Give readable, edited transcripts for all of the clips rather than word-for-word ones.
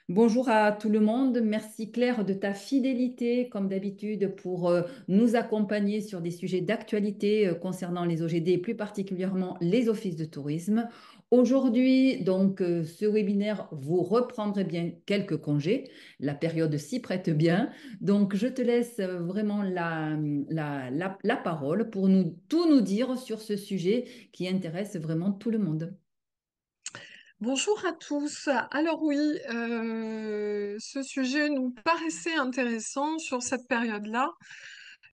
Bonjour à tout le monde. Merci Claire de ta fidélité, comme d'habitude, pour nous accompagner sur des sujets d'actualité concernant les OGD et plus particulièrement les offices de tourisme. Aujourd'hui, ce webinaire, vous reprendrez bien quelques congés. La période s'y prête bien. Donc, je te laisse vraiment la parole pour tout nous dire sur ce sujet qui intéresse vraiment tout le monde. Bonjour à tous. Alors oui, ce sujet nous paraissait intéressant sur cette période-là.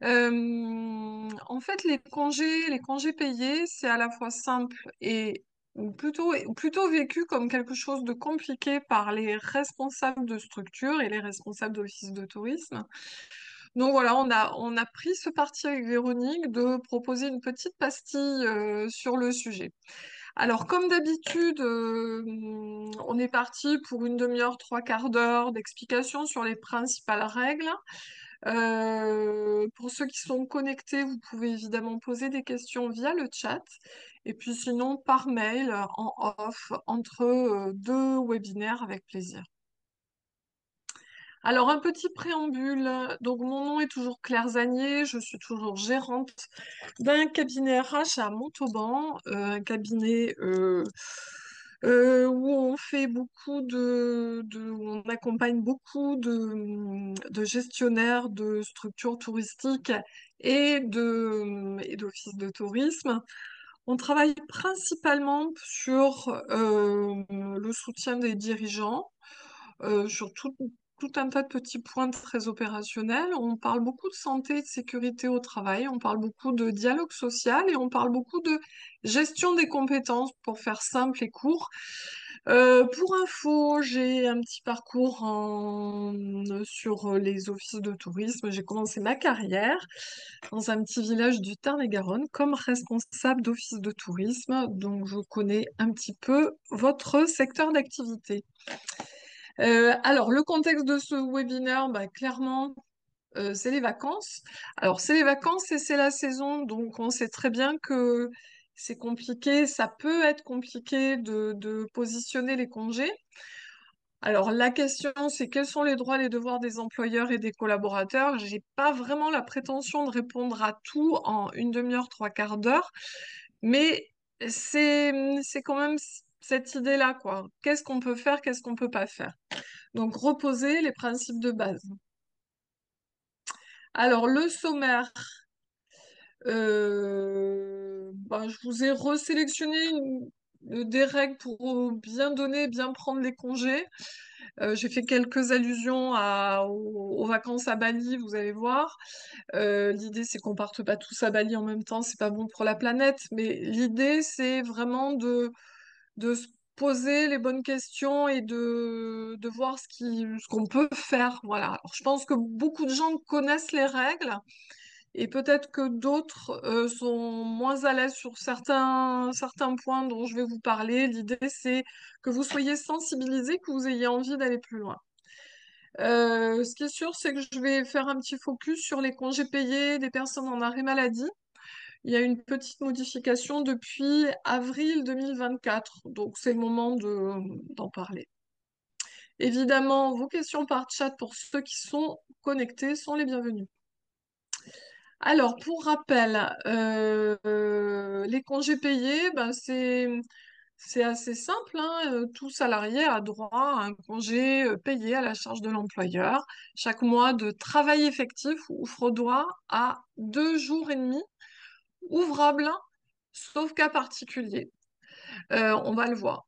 En fait, les congés payés, c'est à la fois simple et ou plutôt vécu comme quelque chose de compliqué par les responsables de structure et les responsables d'offices de tourisme. Donc voilà, on a pris ce parti avec Véronique de proposer une petite pastille sur le sujet. Alors, comme d'habitude, on est parti pour une demi-heure, trois quarts d'heure d'explication sur les principales règles. Pour ceux qui sont connectés, vous pouvez évidemment poser des questions via le chat. Et puis sinon, par mail, en off, entre deux webinaires avec plaisir. Alors, un petit préambule. Donc, mon nom est toujours Claire Zanier. Je suis toujours gérante d'un cabinet RH à Montauban, un cabinet où on fait où on accompagne beaucoup de gestionnaires de structures touristiques et d'offices de tourisme. On travaille principalement sur le soutien des dirigeants, sur tout un tas de petits points très opérationnels. On parle beaucoup de santé et de sécurité au travail, on parle beaucoup de dialogue social et on parle beaucoup de gestion des compétences pour faire simple et court. Pour info, j'ai un petit parcours sur les offices de tourisme. J'ai commencé ma carrière dans un petit village du Tarn-et-Garonne comme responsable d'office de tourisme, donc je connais un petit peu votre secteur d'activité. Alors, le contexte de ce webinaire, bah, clairement, c'est les vacances. Alors, c'est les vacances et c'est la saison, donc on sait très bien que c'est compliqué, ça peut être compliqué de positionner les congés. Alors, la question, c'est quels sont les droits et les devoirs des employeurs et des collaborateurs? J'ai pas vraiment la prétention de répondre à tout en une demi-heure, trois quarts d'heure, mais c'est quand même cette idée-là, quoi. Qu'est-ce qu'on peut faire, qu'est-ce qu'on peut pas faire? Donc, reposer les principes de base. Alors, le sommaire, je vous ai resélectionné des règles pour bien donner, bien prendre les congés. J'ai fait quelques allusions aux vacances à Bali, vous allez voir. L'idée, c'est qu'on parte pas tous à Bali en même temps, c'est pas bon pour la planète, mais l'idée, c'est vraiment de se poser les bonnes questions et de voir ce qu'on peut faire. Voilà. Alors, je pense que beaucoup de gens connaissent les règles et peut-être que d'autres sont moins à l'aise sur certains points dont je vais vous parler. L'idée, c'est que vous soyez sensibilisés, que vous ayez envie d'aller plus loin. Ce qui est sûr, c'est que je vais faire un petit focus sur les congés payés des personnes en arrêt maladie. Il y a une petite modification depuis avril 2024, donc c'est le moment d'en parler. Évidemment, vos questions par chat pour ceux qui sont connectés sont les bienvenues. Alors, pour rappel, les congés payés, c'est assez simple, hein. Tout salarié a droit à un congé payé à la charge de l'employeur. Chaque mois de travail effectif ouvre droit à 2 jours et demi ouvrables, sauf cas particulier. On va le voir.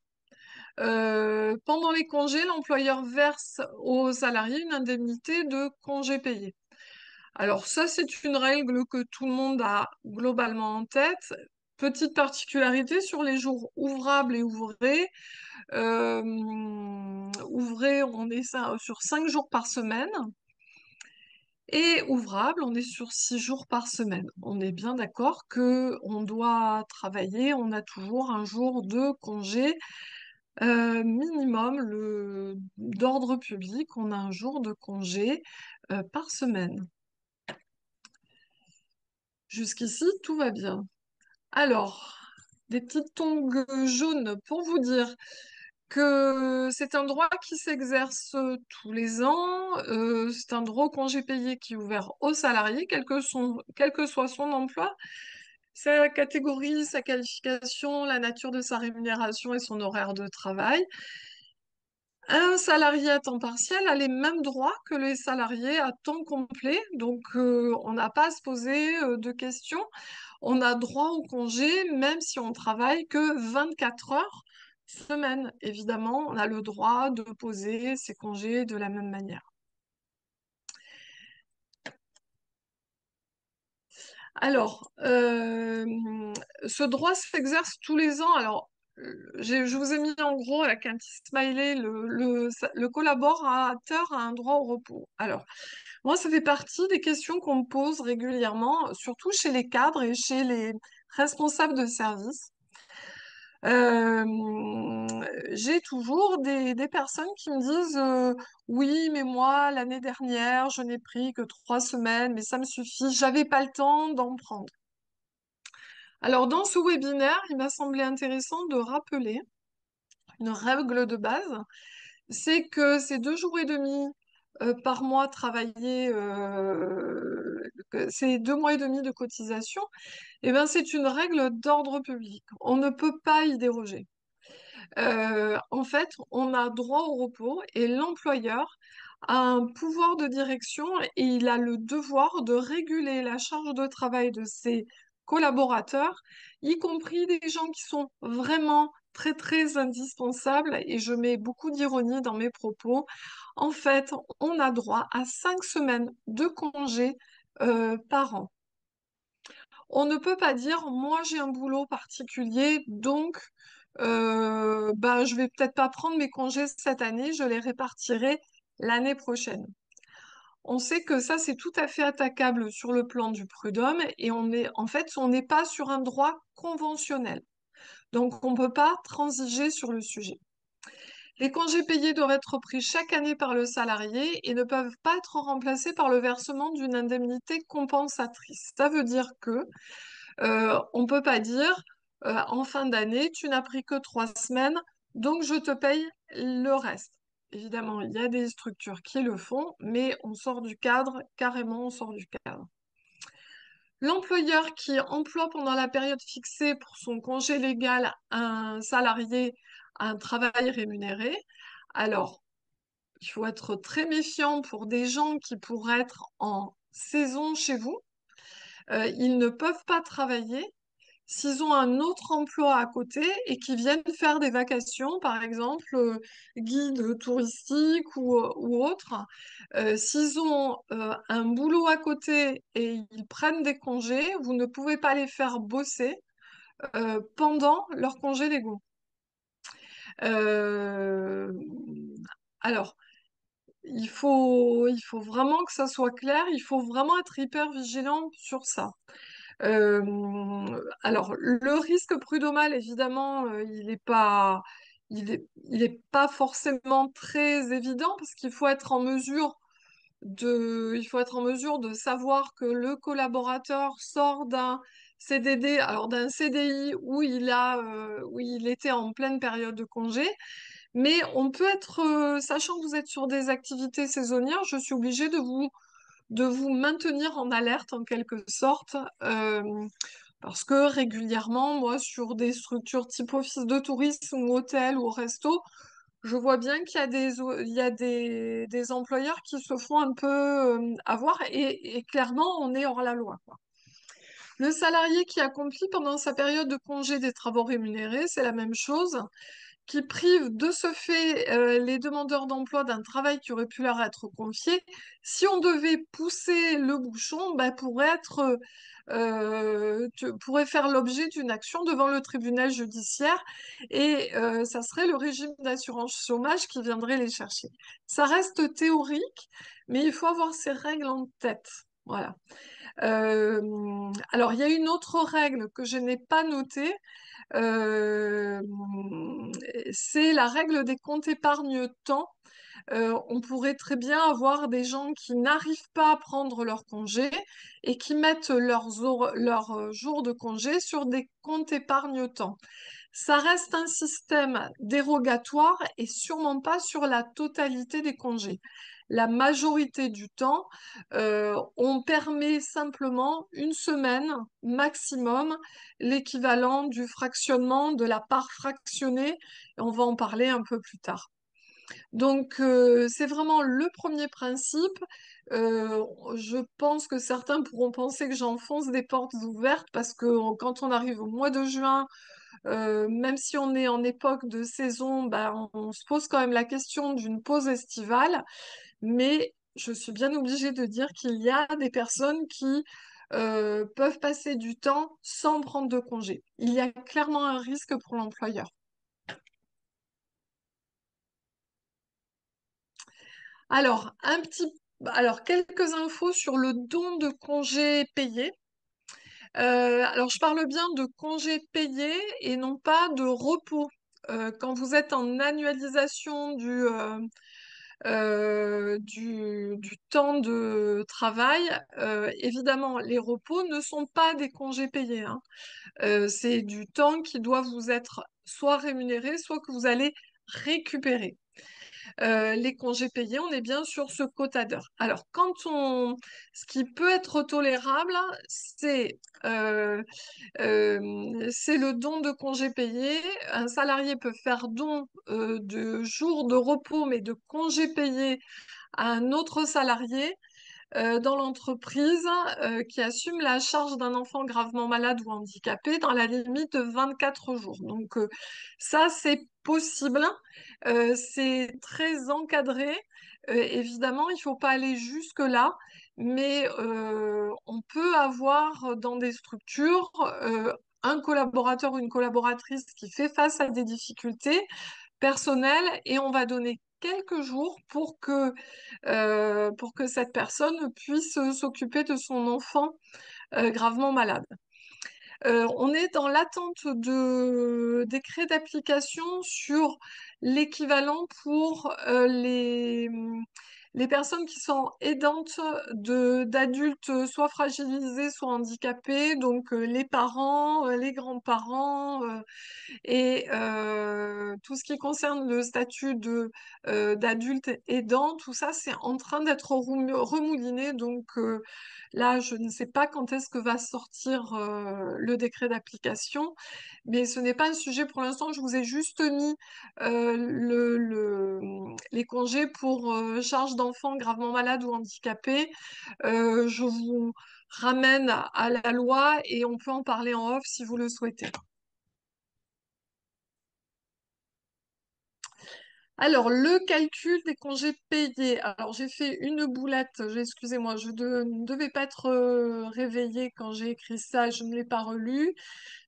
Pendant les congés, l'employeur verse aux salariés une indemnité de congé payé. Alors ça, c'est une règle que tout le monde a globalement en tête. Petite particularité sur les jours ouvrables et ouvrés. Ouvrés, on est sur 5 jours par semaine. Et ouvrable, on est sur 6 jours par semaine. On est bien d'accord que on doit travailler, on a toujours un jour de congé minimum d'ordre public, on a un jour de congé par semaine. Jusqu'ici, tout va bien. Alors, des petites tongs jaunes pour vous dire que c'est un droit qui s'exerce tous les ans. C'est un droit au congé payé qui est ouvert aux salariés, quel que soit son emploi, sa catégorie, sa qualification, la nature de sa rémunération et son horaire de travail. Un salarié à temps partiel a les mêmes droits que les salariés à temps complet, donc on n'a pas à se poser de questions. On a droit au congé même si on travaille que 24 heures semaine. Évidemment, on a le droit de poser ses congés de la même manière. Alors, ce droit s'exerce tous les ans. Alors, je vous ai mis en gros avec un petit smiley, le collaborateur a un droit au repos. Alors, moi, ça fait partie des questions qu'on me pose régulièrement, surtout chez les cadres et chez les responsables de service. J'ai toujours des personnes qui me disent oui, mais moi, l'année dernière, je n'ai pris que 3 semaines, mais ça me suffit, j'avais pas le temps d'en prendre. Alors, dans ce webinaire, il m'a semblé intéressant de rappeler une règle de base, c'est que ces 2 jours et demi par mois travaillés, c'est 2 mois et demi de cotisation, et ben, c'est une règle d'ordre public. On ne peut pas y déroger. En fait, on a droit au repos et l'employeur a un pouvoir de direction et il a le devoir de réguler la charge de travail de ses collaborateurs, y compris des gens qui sont vraiment très très indispensables, et je mets beaucoup d'ironie dans mes propos. En fait, on a droit à 5 semaines de congé par an. On ne peut pas dire, moi j'ai un boulot particulier, donc bah, je vais peut-être pas prendre mes congés cette année, je les répartirai l'année prochaine. On sait que ça, c'est tout à fait attaquable sur le plan du prud'homme et en fait, on n'est pas sur un droit conventionnel. Donc, on ne peut pas transiger sur le sujet. Les congés payés doivent être pris chaque année par le salarié et ne peuvent pas être remplacés par le versement d'une indemnité compensatrice. Ça veut dire que on ne peut pas dire en fin d'année, tu n'as pris que 3 semaines, donc je te paye le reste. Évidemment, il y a des structures qui le font, mais on sort du cadre, carrément, on sort du cadre. L'employeur qui emploie pendant la période fixée pour son congé légal un salarié à un travail rémunéré, alors il faut être très méfiant pour des gens qui pourraient être en saison chez vous. Ils ne peuvent pas travailler s'ils ont un autre emploi à côté et qui viennent faire des vacations, par exemple, guide touristique ou autre. S'ils ont un boulot à côté et ils prennent des congés, vous ne pouvez pas les faire bosser pendant leurs congés légaux. Euh, alors, il faut vraiment que ça soit clair, il faut vraiment être hyper vigilant sur ça. Euh, alors, le risque prud'homal, évidemment, il est pas forcément très évident parce qu'il faut être en mesure il faut être en mesure de savoir que le collaborateur sort d'un CDD, alors d'un CDI où il était en pleine période de congé, mais on peut être, sachant que vous êtes sur des activités saisonnières, je suis obligée de vous maintenir en alerte en quelque sorte, parce que régulièrement, moi, sur des structures type office de tourisme ou hôtel ou resto, je vois bien qu'il y a des employeurs qui se font un peu avoir et clairement, on est hors la loi, quoi. Le salarié qui accomplit pendant sa période de congé des travaux rémunérés, c'est la même chose, qui prive de ce fait les demandeurs d'emploi d'un travail qui aurait pu leur être confié. Si on devait pousser le bouchon, ben, pourrait faire l'objet d'une action devant le tribunal judiciaire et ça serait le régime d'assurance chômage qui viendrait les chercher. Ça reste théorique, mais il faut avoir ces règles en tête. Voilà. Alors, il y a une autre règle que je n'ai pas notée, euh, c'est la règle des comptes épargne-temps. On pourrait très bien avoir des gens qui n'arrivent pas à prendre leur congé et qui mettent leurs jours de congé sur des comptes épargne-temps. Ça reste un système dérogatoire et sûrement pas sur la totalité des congés. La majorité du temps, on permet simplement une semaine maximum, l'équivalent du fractionnement de la part fractionnée. Et on va en parler un peu plus tard. Donc, c'est vraiment le premier principe. Euh, je pense que certains pourront penser que j'enfonce des portes ouvertes parce que quand on arrive au mois de juin, même si on est en époque de saison, bah, on se pose quand même la question d'une pause estivale. Mais je suis bien obligée de dire qu'il y a des personnes qui peuvent passer du temps sans prendre de congé. Il y a clairement un risque pour l'employeur. Alors, alors, quelques infos sur le don de congés payés. Alors, je parle bien de congés payés et non pas de repos. Quand vous êtes en annualisation du temps de travail, évidemment, les repos ne sont pas des congés payés, hein. C'est du temps qui doit vous être soit rémunéré, soit que vous allez récupérer. Les congés payés, on est bien sur ce quota d'heures. Alors, ce qui peut être tolérable, c'est c'est le don de congés payés. Un salarié peut faire don de jours de repos, mais de congés payés à un autre salarié dans l'entreprise qui assume la charge d'un enfant gravement malade ou handicapé dans la limite de 24 jours. Donc ça, c'est possible. C'est très encadré. Évidemment, il ne faut pas aller jusque-là, mais on peut avoir dans des structures un collaborateur ou une collaboratrice qui fait face à des difficultés personnelles et on va donner quelques jours pour que cette personne puisse s'occuper de son enfant gravement malade. On est dans l'attente de décrets d'application sur l'équivalent pour les personnes qui sont aidantes d'adultes soit fragilisés, soit handicapés, donc les parents, les grands-parents, et tout ce qui concerne le statut d'adulte aidant, tout ça, c'est en train d'être remouliné. Donc là, je ne sais pas quand est-ce que va sortir le décret d'application, mais ce n'est pas un sujet pour l'instant. Je vous ai juste mis les congés pour charge d'enfants gravement malades ou handicapés. Je vous ramène à la loi et on peut en parler en off si vous le souhaitez. Alors, le calcul des congés payés. Alors, j'ai fait une boulette. Excusez-moi, ne devais pas être réveillée quand j'ai écrit ça. Je ne l'ai pas relu.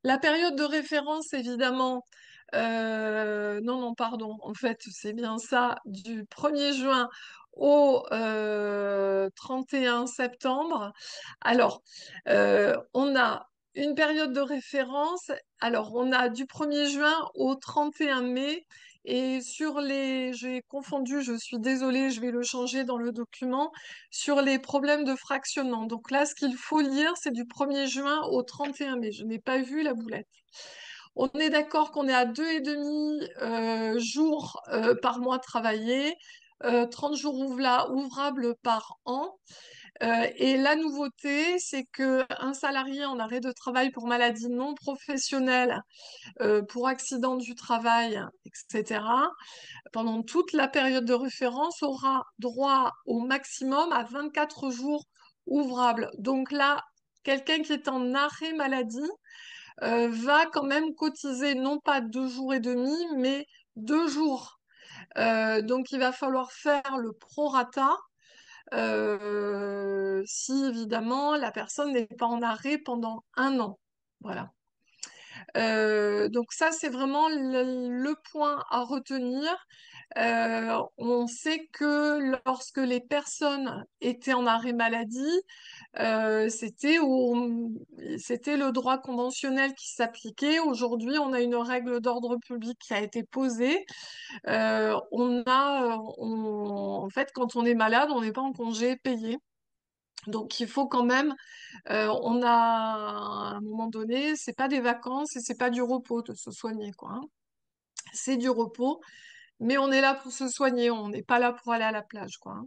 La période de référence, évidemment. Non, non, pardon. En fait, c'est bien ça. Du 1er juin au 31 septembre. Alors, on a une période de référence. Alors, on a du 1er juin au 31 mai. Et j'ai confondu, je suis désolée, je vais le changer dans le document, sur les problèmes de fractionnement. Donc là, ce qu'il faut lire, c'est du 1er juin au 31 mai. Je n'ai pas vu la boulette. On est d'accord qu'on est à 2,5 jours par mois travaillé, 30 jours ouvrables par an. Et la nouveauté, c'est qu'un salarié en arrêt de travail pour maladie non professionnelle, pour accident du travail, etc., pendant toute la période de référence, aura droit au maximum à 24 jours ouvrables. Donc là, quelqu'un qui est en arrêt maladie va quand même cotiser non pas 2 jours et demi, mais 2 jours. Donc il va falloir faire le prorata si évidemment la personne n'est pas en arrêt pendant un an. Voilà. Donc ça, c'est vraiment le point à retenir. On sait que lorsque les personnes étaient en arrêt maladie, c'était le droit conventionnel qui s'appliquait. Aujourd'hui, on a une règle d'ordre public qui a été posée. En fait, quand on est malade, on n'est pas en congé payé. Donc il faut quand même, on a à un moment donné, c'est pas des vacances et c'est pas du repos de se soigner, quoi, hein. C'est du repos, mais on est là pour se soigner, on n'est pas là pour aller à la plage, quoi, hein.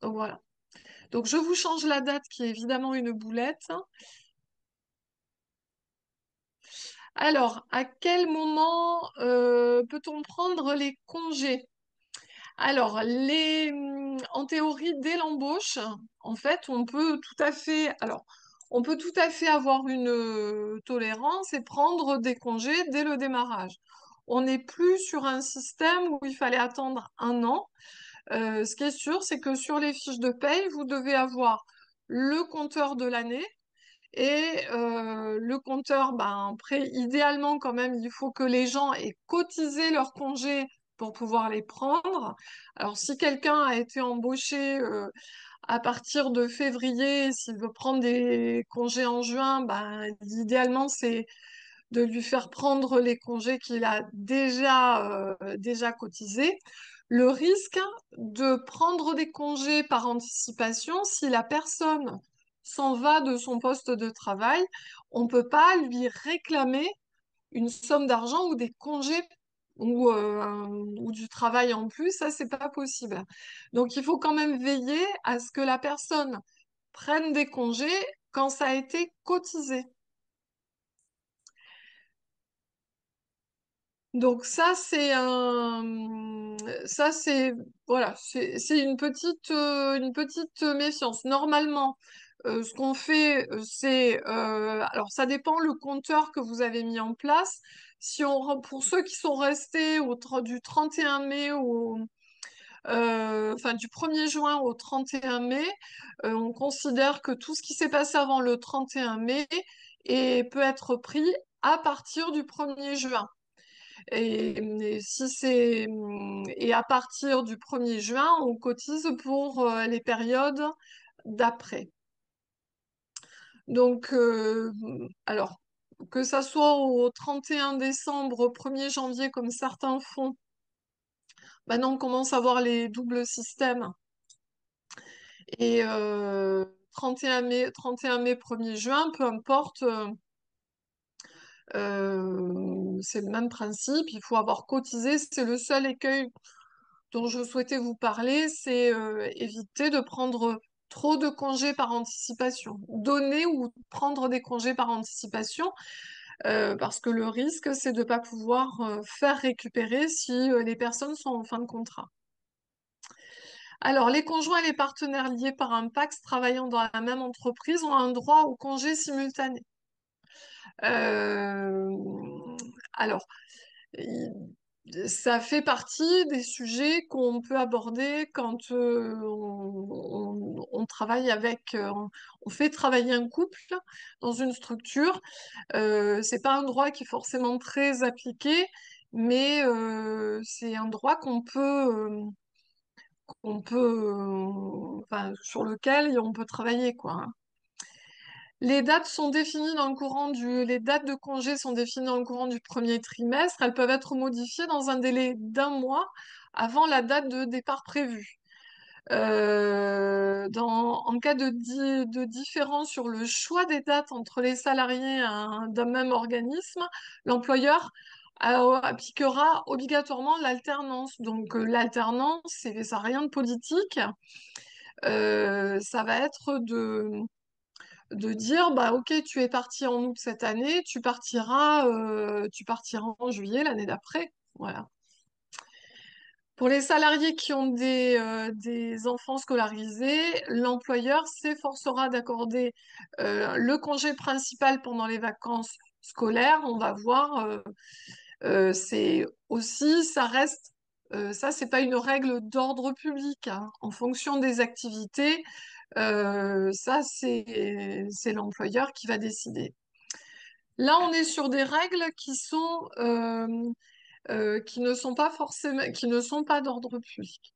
Donc voilà. Donc je vous change la date qui est évidemment une boulette. Alors, à quel moment peut-on prendre les congés? Alors, en théorie, dès l'embauche, en fait, on peut tout à fait avoir une tolérance et prendre des congés dès le démarrage. On n'est plus sur un système où il fallait attendre un an. Ce qui est sûr, c'est que sur les fiches de paye, vous devez avoir le compteur de l'année et le compteur, ben, après, idéalement, quand même, il faut que les gens aient cotisé leurs congés pour pouvoir les prendre. Alors, si quelqu'un a été embauché à partir de février, s'il veut prendre des congés en juin, ben, idéalement, c'est de lui faire prendre les congés qu'il a déjà cotisés. Le risque de prendre des congés par anticipation, si la personne s'en va de son poste de travail, on ne peut pas lui réclamer une somme d'argent ou des congés ou du travail en plus, ça, c'est pas possible. Donc, il faut quand même veiller à ce que la personne prenne des congés quand ça a été cotisé. Donc ça c'est voilà, c'est une petite méfiance. Normalement, ce qu'on fait, alors ça dépend le compteur que vous avez mis en place. Pour ceux qui sont restés du 31 mai enfin du 1er juin au 31 mai, on considère que tout ce qui s'est passé avant le 31 mai peut être pris à partir du 1er juin. Et à partir du 1er juin, on cotise pour les périodes d'après. Donc, alors, que ça soit au 31 décembre, 1er janvier, comme certains font, maintenant on commence à voir les doubles systèmes. Et 31 mai, 1er juin, peu importe, c'est le même principe, il faut avoir cotisé. C'est le seul écueil dont je souhaitais vous parler, c'est éviter de prendre trop de congés par anticipation. Donner ou prendre des congés par anticipation, parce que le risque, c'est de ne pas pouvoir faire récupérer si les personnes sont en fin de contrat. Alors, les conjoints et les partenaires liés par un PACS travaillant dans la même entreprise ont un droit au congé simultané. Alors, ça fait partie des sujets qu'on peut aborder quand on travaille on fait travailler un couple dans une structure. C'est pas un droit qui est forcément très appliqué, mais c'est un droit enfin, sur lequel on peut travailler, quoi, hein. Les dates de congé sont définies dans le courant du premier trimestre. Elles peuvent être modifiées dans un délai d'un mois avant la date de départ prévue. En cas de différence sur le choix des dates entre les salariés d'un même organisme, l'employeur appliquera obligatoirement l'alternance. Donc l'alternance, ça n'a rien de politique. Ça va être de dire, bah ok, tu es parti en août cette année, tu partiras en juillet l'année d'après. Voilà. Pour les salariés qui ont des enfants scolarisés, l'employeur s'efforcera d'accorder le congé principal pendant les vacances scolaires. On va voir, c'est aussi, ça c'est pas une règle d'ordre public, hein. En fonction des activités, ça c'est l'employeur qui va décider. Là, on est sur des règles qui ne sont pas forcément, qui ne sont pas d'ordre public.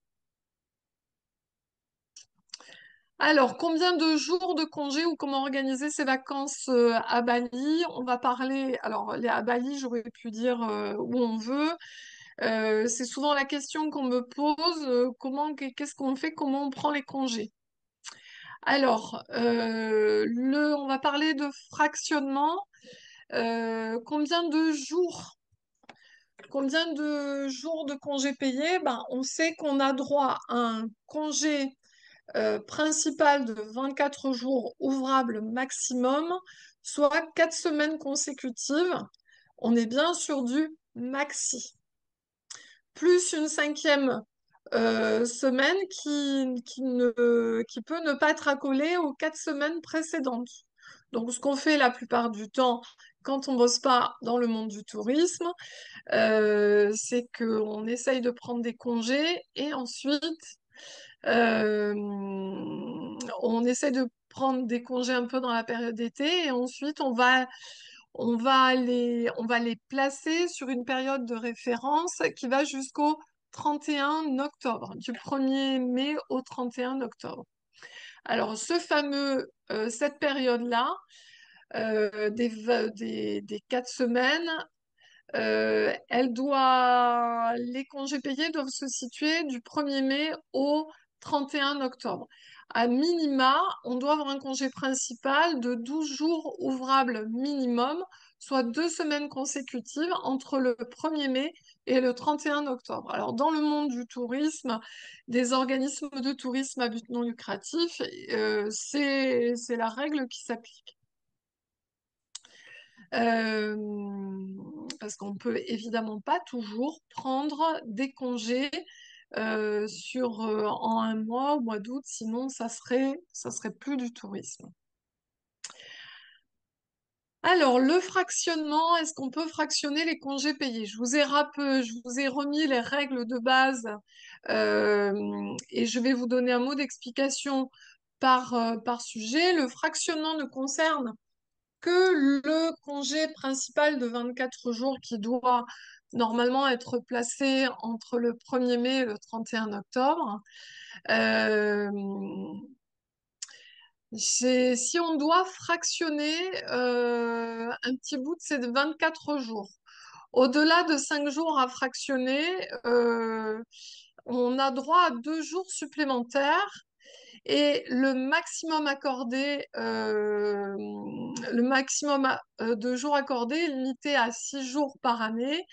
Alors, combien de jours de congé ou comment organiser ses vacances à Bali? On va parler, alors à Bali, j'aurais pu dire où on veut. C'est souvent la question qu'on me pose, qu'est-ce qu'on fait, comment on prend les congés? Alors, on va parler de fractionnement. Combien de jours de congés payés? Ben, on sait qu'on a droit à un congé principal de 24 jours ouvrables maximum, soit 4 semaines consécutives. On est bien sur du maxi. Plus une cinquième semaine qui peut ne pas être accolée aux 4 semaines précédentes. Donc, ce qu'on fait la plupart du temps quand on bosse pas dans le monde du tourisme, c'est qu'on essaye de prendre des congés et ensuite euh, on essaye de prendre des congés un peu dans la période d'été et ensuite on va les placer sur une période de référence qui va jusqu'au 31 octobre, du 1er mai au 31 octobre. Alors, cette période-là, des 4 semaines, les congés payés doivent se situer du 1er mai au 31 octobre. À minima, on doit avoir un congé principal de 12 jours ouvrables minimum, soit 2 semaines consécutives entre le 1er mai et le 31 octobre. Alors, dans le monde du tourisme, des organismes de tourisme à but non lucratif, c'est la règle qui s'applique. Parce qu'on peut évidemment pas toujours prendre des congés en un mois, au mois d'août, sinon ça serait plus du tourisme. Alors, le fractionnement, est-ce qu'on peut fractionner les congés payés? Je vous ai remis les règles de base et je vais vous donner un mot d'explication par sujet. Le fractionnement ne concerne que le congé principal de 24 jours qui doit normalement être placé entre le 1er mai et le 31 octobre. Euh, Si on doit fractionner un petit bout de ces 24 jours, au-delà de 5 jours à fractionner, on a droit à 2 jours supplémentaires et le maximum de jours accordés est limité à 6 jours par année.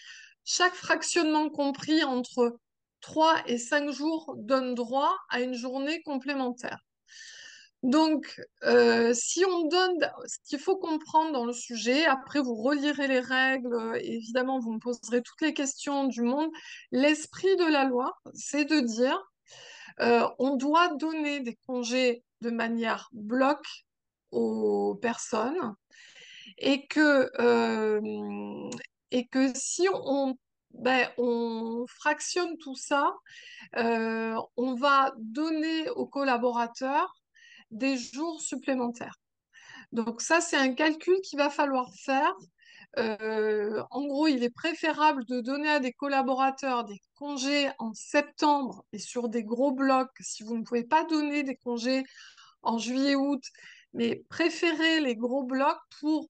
Chaque fractionnement compris entre 3 et 5 jours donne droit à une journée complémentaire. Donc, si on donne, ce qu'il faut comprendre dans le sujet, après vous relirez les règles, évidemment vous me poserez toutes les questions du monde. L'esprit de la loi, c'est de dire on doit donner des congés de manière bloc aux personnes et que si on fractionne tout ça, on va donner aux collaborateurs des jours supplémentaires. Donc ça, c'est un calcul qu'il va falloir faire. En gros, il est préférable de donner à des collaborateurs des congés en septembre et sur des gros blocs si vous ne pouvez pas donner des congés en juillet-août, mais préférez les gros blocs pour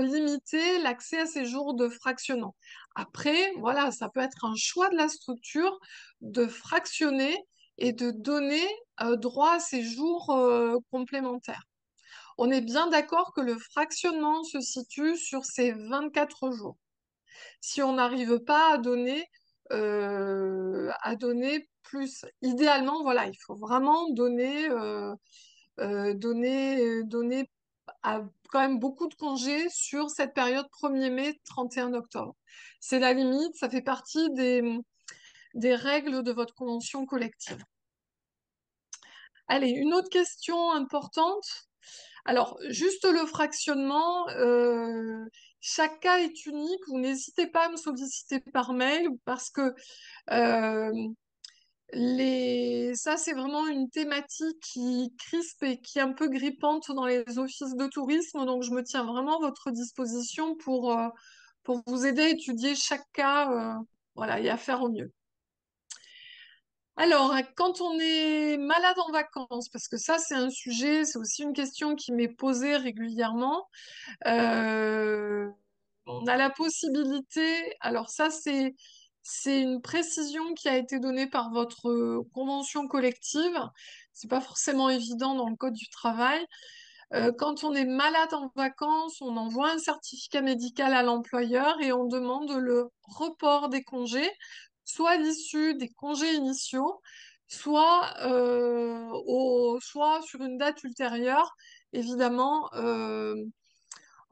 limiter l'accès à ces jours de fractionnement. Après, voilà, ça peut être un choix de la structure de fractionner et de donner droit à ces jours complémentaires. On est bien d'accord que le fractionnement se situe sur ces 24 jours. Si on n'arrive pas à donner plus, idéalement, voilà, il faut vraiment donner quand même beaucoup de congés sur cette période 1er mai, 31 octobre. C'est la limite, ça fait partie des règles de votre convention collective. Allez, une autre question importante. Alors, juste le fractionnement, chaque cas est unique. Vous n'hésitez pas à me solliciter par mail parce que euh, ça, c'est vraiment une thématique qui crispe et qui est un peu grippante dans les offices de tourisme. Donc, je me tiens vraiment à votre disposition pour vous aider à étudier chaque cas, voilà, et à faire au mieux. Alors, quand on est malade en vacances, parce que ça, c'est un sujet, c'est aussi une question qui m'est posée régulièrement, on a la possibilité, alors ça, C'est une précision qui a été donnée par votre convention collective. C'est pas forcément évident dans le code du travail. Quand on est malade en vacances, on envoie un certificat médical à l'employeur et on demande le report des congés, soit à l'issue des congés initiaux, soit sur une date ultérieure, évidemment,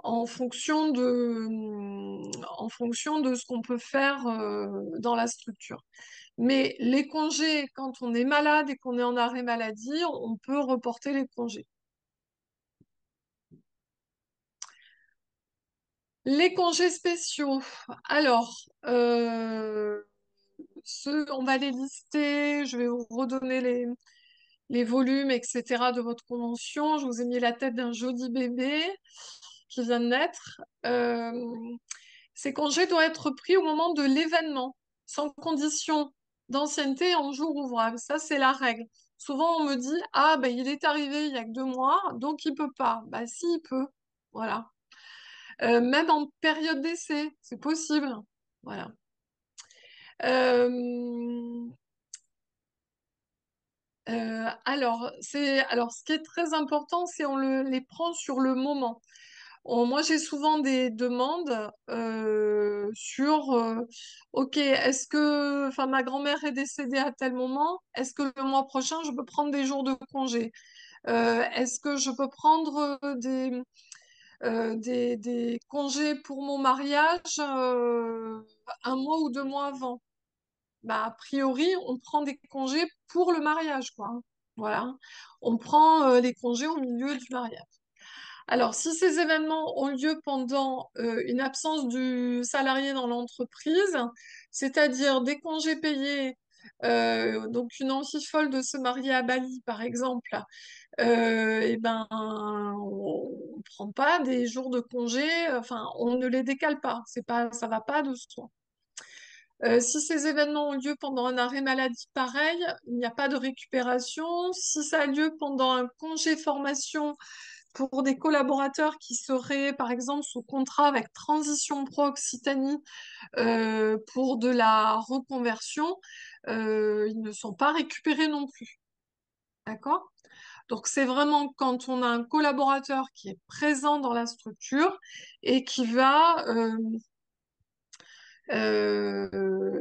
en fonction de ce qu'on peut faire dans la structure. Mais les congés, quand on est malade et qu'on est en arrêt maladie, on peut reporter les congés. Les congés spéciaux. Alors, on va les lister. Je vais vous redonner les volumes, etc. de votre convention. Je vous ai mis la tête d'un joli bébé qui vient de naître. Ces congés doivent être pris au moment de l'événement, sans condition d'ancienneté en jour ouvrable. Ça, c'est la règle. Souvent, on me dit, ah, ben, il est arrivé il y a que 2 mois, donc il peut pas. Bah, si, il peut. Voilà. Même en période d'essai, c'est possible. Voilà. Euh, alors, ce qui est très important, c'est les prend sur le moment. Moi, j'ai souvent des demandes sur, OK, enfin, ma grand-mère est décédée à tel moment, est-ce que le mois prochain, je peux prendre des jours de congé? Est-ce que je peux prendre des congés pour mon mariage 1 mois ou 2 mois avant? Bah, a priori, on prend des congés pour le mariage, quoi, hein. Voilà. On prend les congés au milieu du mariage. Alors, si ces événements ont lieu pendant une absence du salarié dans l'entreprise, c'est-à-dire des congés payés, donc une amphifole de se marier à Bali, par exemple, eh ben, on ne prend pas des jours de congé, enfin, on ne les décale pas, c'est pas, ça va pas de soi. Si ces événements ont lieu pendant un arrêt maladie pareil, il n'y a pas de récupération. Si ça a lieu pendant un congé formation pour des collaborateurs qui seraient, par exemple, sous contrat avec Transition Pro Occitanie pour de la reconversion, ils ne sont pas récupérés non plus. D'accord? Donc, c'est vraiment quand on a un collaborateur qui est présent dans la structure et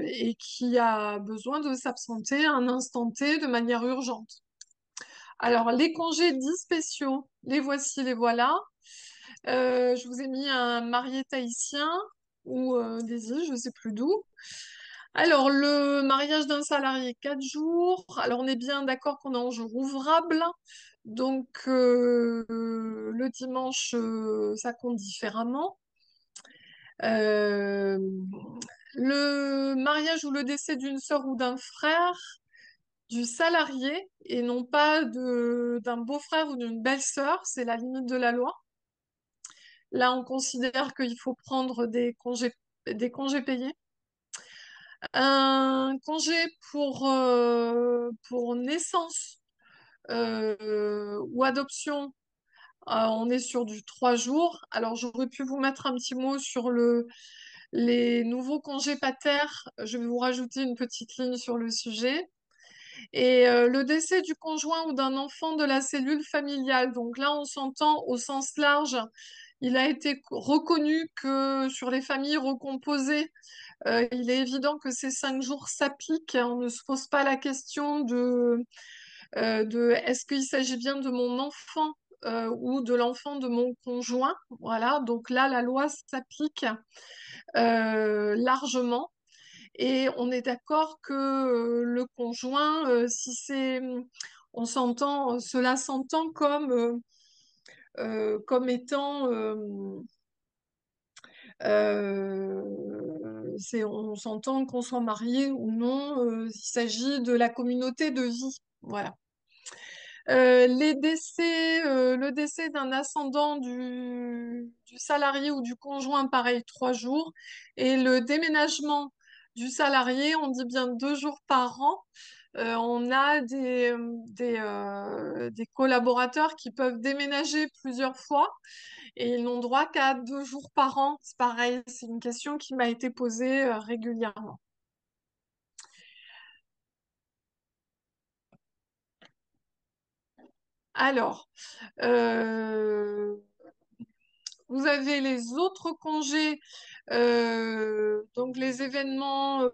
et qui a besoin de s'absenter à un instant T de manière urgente. Alors, les congés dits spéciaux, les voici, les voilà. Je vous ai mis un marié tahitien ou des îles, je ne sais plus d'où. Alors, le mariage d'un salarié, 4 jours. Alors, on est bien d'accord qu'on est en jour ouvrable. Donc, le dimanche, ça compte différemment. Euh, le mariage ou le décès d'une sœur ou d'un frère du salarié et non pas d'un beau-frère ou d'une belle-sœur, c'est la limite de la loi. Là, on considère qu'il faut prendre des congés payés. Un congé pour naissance ou adoption, on est sur du 3 jours. Alors, j'aurais pu vous mettre un petit mot sur les nouveaux congés pater. Je vais vous rajouter une petite ligne sur le sujet. Et le décès du conjoint ou d'un enfant de la cellule familiale. Donc là, on s'entend au sens large. Il a été reconnu que sur les familles recomposées, il est évident que ces 5 jours s'appliquent. On ne se pose pas la question de est-ce qu'il s'agit bien de mon enfant ou de l'enfant de mon conjoint. Voilà, donc là, la loi s'applique largement. Et on est d'accord que le conjoint, si c'est, cela s'entend comme étant, on s'entend qu'on soit marié ou non, il s'agit de la communauté de vie. Voilà. Le décès d'un ascendant du salarié ou du conjoint, pareil, 3 jours. Et le déménagement du salarié, on dit bien 2 jours par an. On a des collaborateurs qui peuvent déménager plusieurs fois et ils n'ont droit qu'à 2 jours par an. C'est pareil, c'est une question qui m'a été posée régulièrement. Alors, euh, vous avez les autres congés, donc les événements,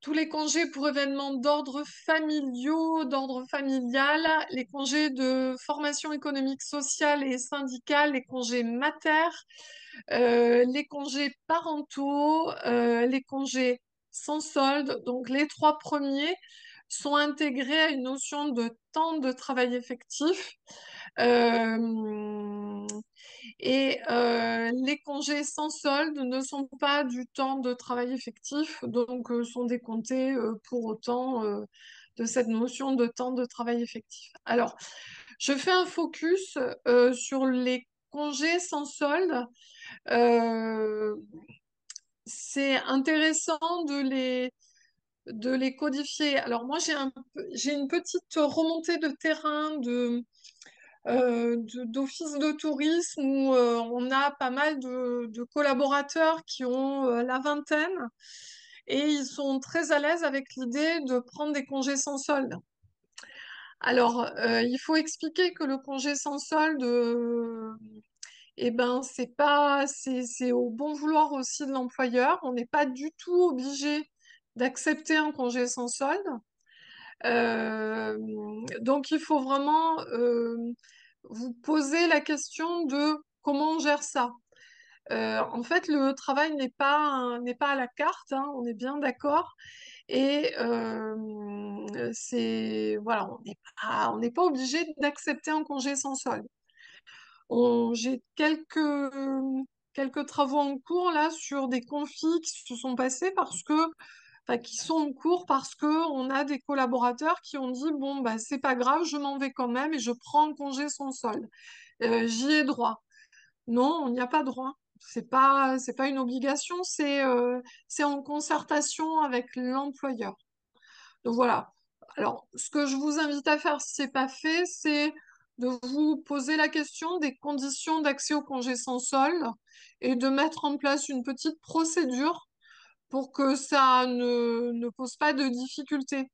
tous les congés pour événements d'ordre familiaux, d'ordre familial, les congés de formation économique, sociale et syndicale, les congés mater, les congés parentaux, les congés sans solde. Donc les trois premiers sont intégrés à une notion de temps de travail effectif. Euh, les congés sans solde ne sont pas du temps de travail effectif, donc sont décomptés pour autant de cette notion de temps de travail effectif. Alors, je fais un focus sur les congés sans solde. Euh, c'est intéressant de les codifier. Alors moi, j'ai une petite remontée de terrain d'office de tourisme où on a pas mal de collaborateurs qui ont la vingtaine et ils sont très à l'aise avec l'idée de prendre des congés sans solde. Alors, il faut expliquer que le congé sans solde, eh ben, c'est au bon vouloir aussi de l'employeur. On n'est pas du tout obligé d'accepter un congé sans solde. Euh, donc, il faut vraiment vous poser la question de comment on gère ça. En fait, le travail n'est pas à la carte, hein, on est bien d'accord. Et voilà, on n'est pas obligé d'accepter un congé sans solde. J'ai quelques travaux en cours là sur des conflits qui se sont passés enfin, qui sont en cours parce que on a des collaborateurs qui ont dit bon bah c'est pas grave, je m'en vais quand même et je prends un congé sans solde. J'y ai droit. Non, on n'y a pas droit. C'est pas une obligation, c'est en concertation avec l'employeur. Donc voilà. Alors, ce que je vous invite à faire si c'est pas fait, c'est de vous poser la question des conditions d'accès au congé sans solde et de mettre en place une petite procédure pour que ça ne pose pas de difficultés.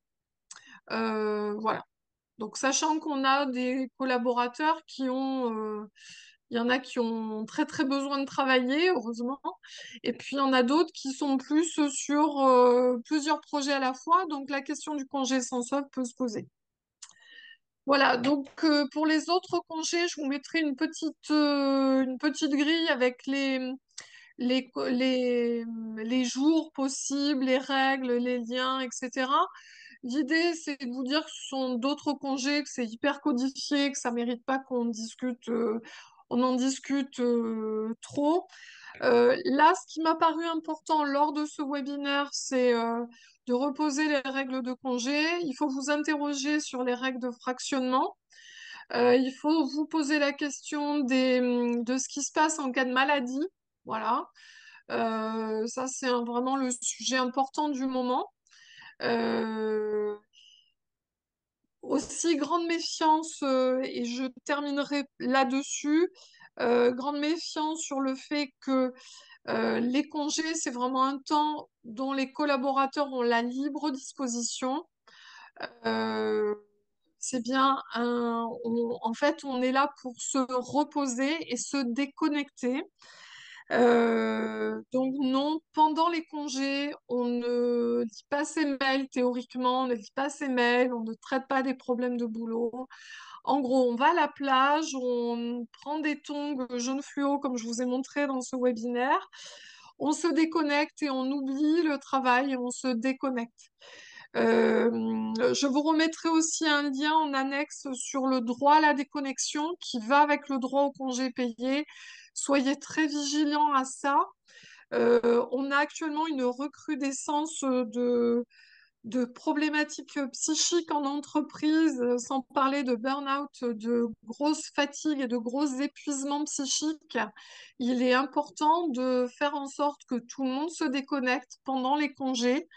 Voilà. Donc, sachant qu'on a des collaborateurs il y en a qui ont très très besoin de travailler, heureusement, et puis il y en a d'autres qui sont plus sur plusieurs projets à la fois, donc la question du congé sans solde peut se poser. Voilà, donc pour les autres congés, je vous mettrai une petite grille avec les jours possibles, les règles, les liens, etc. L'idée, c'est de vous dire que ce sont d'autres congés, que c'est hyper codifié, que ça mérite pas on en discute trop. Là, ce qui m'a paru important lors de ce webinaire, c'est de reposer les règles de congé. Il faut vous interroger sur les règles de fractionnement. Il faut vous poser la question de ce qui se passe en cas de maladie. Voilà. Ça, c'est vraiment le sujet important du moment. Euh, Aussi, grande méfiance, et je terminerai là-dessus, grande méfiance sur le fait que les congés, c'est vraiment un temps dont les collaborateurs ont la libre disposition. Euh, c'est bien en fait, on est là pour se reposer et se déconnecter. Donc non, pendant les congés, on ne lit pas ses mails théoriquement, on ne lit pas ses mails, on ne traite pas des problèmes de boulot. En gros, on va à la plage, on prend des tongs jaune fluo comme je vous ai montré dans ce webinaire, on se déconnecte et on oublie le travail et on se déconnecte. Je vous remettrai aussi un lien en annexe sur le droit à la déconnexion qui va avec le droit au congé payé. Soyez très vigilants à ça. On a actuellement une recrudescence de problématiques psychiques en entreprise, sans parler de burn-out, de grosses fatigues et de gros épuisements psychiques. Il est important de faire en sorte que tout le monde se déconnecte pendant les congés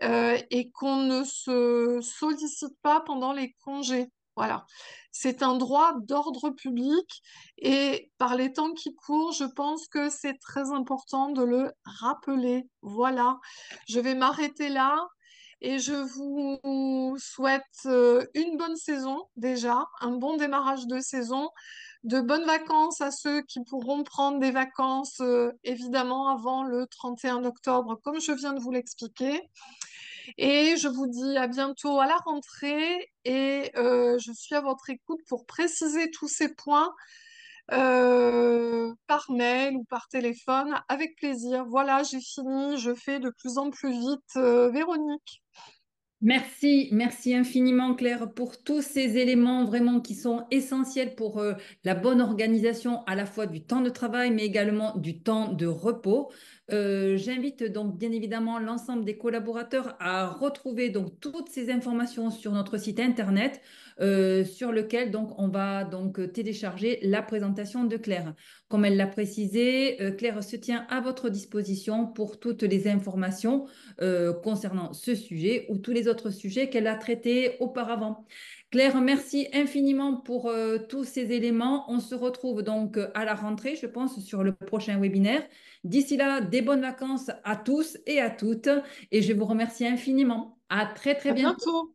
et qu'on ne se sollicite pas pendant les congés. Voilà. C'est un droit d'ordre public et par les temps qui courent, je pense que c'est très important de le rappeler. Voilà. Je vais m'arrêter là et je vous souhaite une bonne saison déjà, un bon démarrage de saison, de bonnes vacances à ceux qui pourront prendre des vacances évidemment avant le 31 octobre, comme je viens de vous l'expliquer. Et je vous dis à bientôt à la rentrée et je suis à votre écoute pour préciser tous ces points par mail ou par téléphone avec plaisir. Voilà, j'ai fini, je fais de plus en plus vite, Véronique. Merci, merci infiniment Claire pour tous ces éléments vraiment qui sont essentiels pour la bonne organisation à la fois du temps de travail mais également du temps de repos. J'invite donc bien évidemment l'ensemble des collaborateurs à retrouver donc toutes ces informations sur notre site internet sur lequel donc on va donc télécharger la présentation de Claire. Comme elle l'a précisé, Claire se tient à votre disposition pour toutes les informations concernant ce sujet ou tous les autres sujets qu'elle a traités auparavant. Claire, merci infiniment pour tous ces éléments. On se retrouve donc à la rentrée, je pense, sur le prochain webinaire. D'ici là, des bonnes vacances à tous et à toutes et je vous remercie infiniment. À très très À bientôt. bientôt.